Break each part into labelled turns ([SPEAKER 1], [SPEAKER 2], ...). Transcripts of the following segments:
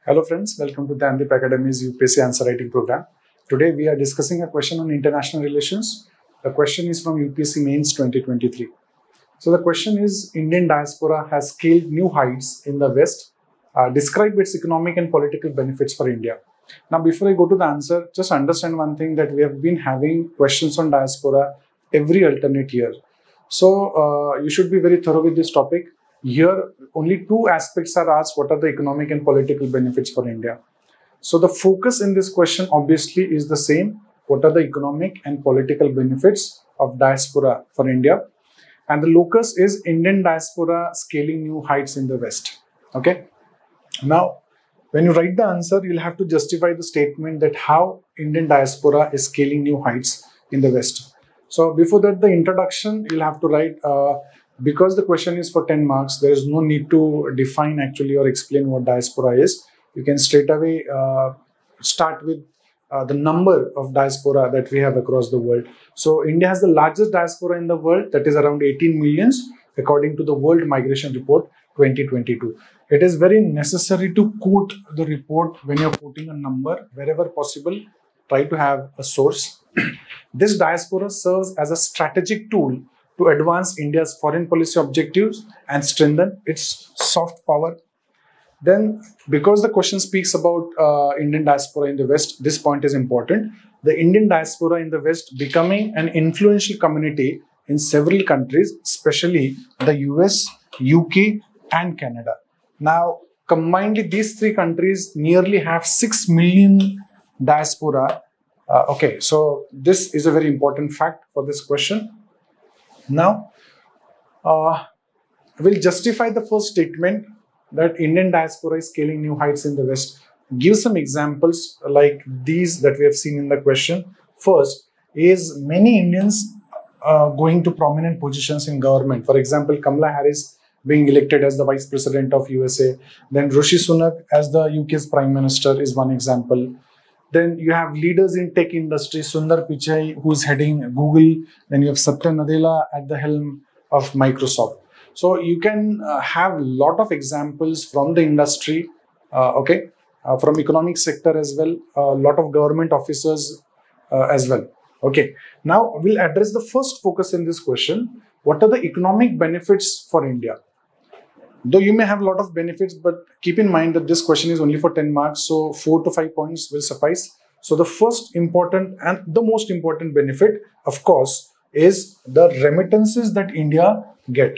[SPEAKER 1] Hello friends, welcome to Dnyanadeep Academy's UPSC answer writing program. Today we are discussing a question on international relations. The question is from UPSC Mains 2023. So the question is, Indian diaspora has scaled new heights in the West. Describe its economic and political benefits for India. Now before I go to the answer, just understand one thing, that we have been having questions on diaspora every alternate year. So you should be very thorough with this topic. Here, only two aspects are asked: what are the economic and political benefits for India? So the focus in this question obviously is the same. What are the economic and political benefits of diaspora for India? And the locus is Indian diaspora scaling new heights in the West. Okay. Now, when you write the answer, you'll have to justify the statement that how Indian diaspora is scaling new heights in the West. So before that, the introduction, you'll have to write, because the question is for 10 marks, there is no need to define actually or explain what diaspora is. You can straight away start with the number of diaspora that we have across the world. So India has the largest diaspora in the world, that is around 18 millions, according to the World Migration Report 2022. It is very necessary to quote the report when you're quoting a number. Wherever possible, try to have a source. This diaspora serves as a strategic tool to advance India's foreign policy objectives and strengthen its soft power. Then, because the question speaks about Indian diaspora in the West, this point is important. The Indian diaspora in the West becoming an influential community in several countries, especially the US, UK, and Canada. Now, combined, these three countries nearly have 6 million diaspora. Okay, so this is a very important fact for this question. Now, we'll justify the first statement that Indian diaspora is scaling new heights in the West. Give some examples like these that we have seen in the question. First is many Indians going to prominent positions in government. For example, Kamala Harris being elected as the Vice President of USA. Then Rishi Sunak as the UK's Prime Minister is one example. Then you have leaders in tech industry, Sundar Pichai, who's heading Google. Then you have Satya Nadella at the helm of Microsoft. So you can have a lot of examples from the industry, from economic sector as well, a lot of government officers as well. Okay, now we'll address the first focus in this question. What are the economic benefits for India? Though you may have a lot of benefits, but keep in mind that this question is only for 10 marks, so 4 to 5 points will suffice. So the first important and the most important benefit, of course, is the remittances that India get.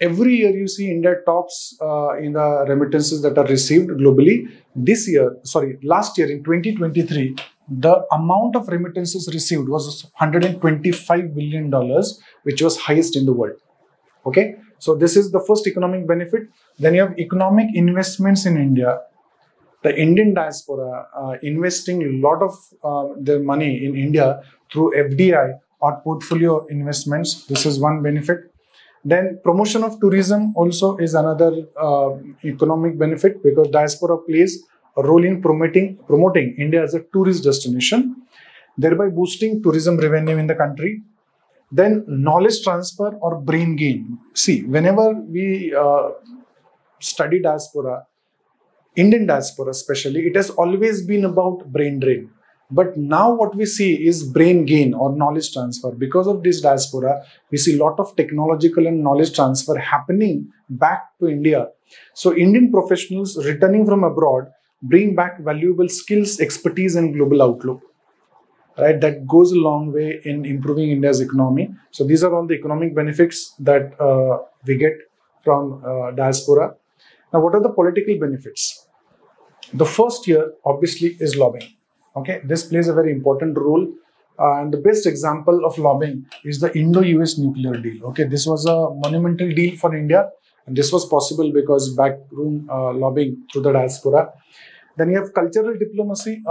[SPEAKER 1] Every year you see India tops in the remittances that are received globally. Last year in 2023, the amount of remittances received was $125 billion, which was highest in the world. Okay, so this is the first economic benefit. Then you have economic investments in India. The Indian diaspora investing a lot of their money in India through FDI or portfolio investments. This is one benefit. Then promotion of tourism also is another economic benefit, because diaspora plays a role in promoting India as a tourist destination, thereby boosting tourism revenue in the country. Then knowledge transfer or brain gain. See, whenever we study diaspora, Indian diaspora especially, it has always been about brain drain. But now what we see is brain gain or knowledge transfer. Because of this diaspora, we see a lot of technological and knowledge transfer happening back to India. So Indian professionals returning from abroad bring back valuable skills, expertise, and global outlook. Right, that goes a long way in improving India's economy. So these are all the economic benefits that we get from diaspora. Now, what are the political benefits? The first here obviously is lobbying. Okay, this plays a very important role, and the best example of lobbying is the Indo-US nuclear deal. Okay, this was a monumental deal for India, and this was possible because backroom lobbying through the diaspora. Then you have cultural diplomacy.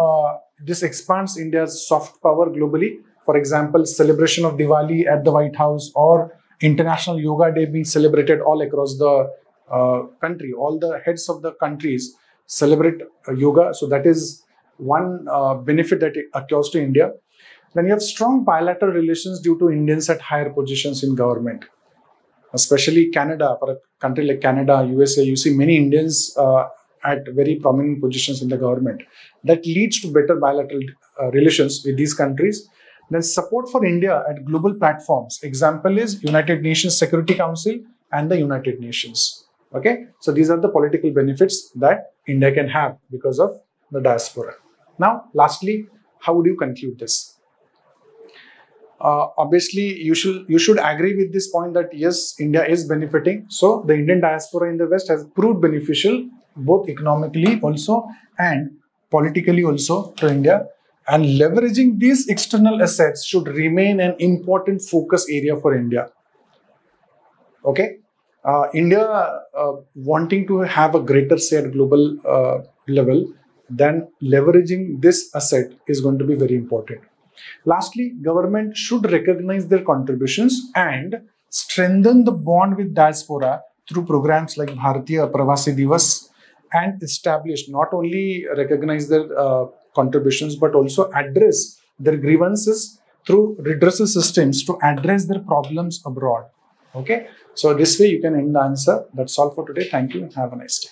[SPEAKER 1] This expands India's soft power globally. For example, celebration of Diwali at the White House, or International Yoga Day being celebrated all across the country. All the heads of the countries celebrate yoga. So that is one benefit that occurs to India. Then you have strong bilateral relations due to Indians at higher positions in government. Especially Canada, for a country like Canada, USA, you see many Indians at very prominent positions in the government. That leads to better bilateral relations with these countries. Then support for India at global platforms. Example is United Nations Security Council and the United Nations. Okay, so these are the political benefits that India can have because of the diaspora. Now, lastly, how would you conclude this? Obviously, you should agree with this point that yes, India is benefiting. So the Indian diaspora in the West has proved beneficial both economically also and politically also to India. And leveraging these external assets should remain an important focus area for India. Okay, India wanting to have a greater say at global level, then leveraging this asset is going to be very important. Lastly, government should recognize their contributions and strengthen the bond with diaspora through programs like Bharatiya Pravasi Divas, and establish, not only recognize their contributions, but also address their grievances through redressal systems to address their problems abroad. Okay, so this way you can end the answer. That's all for today. Thank you and have a nice day.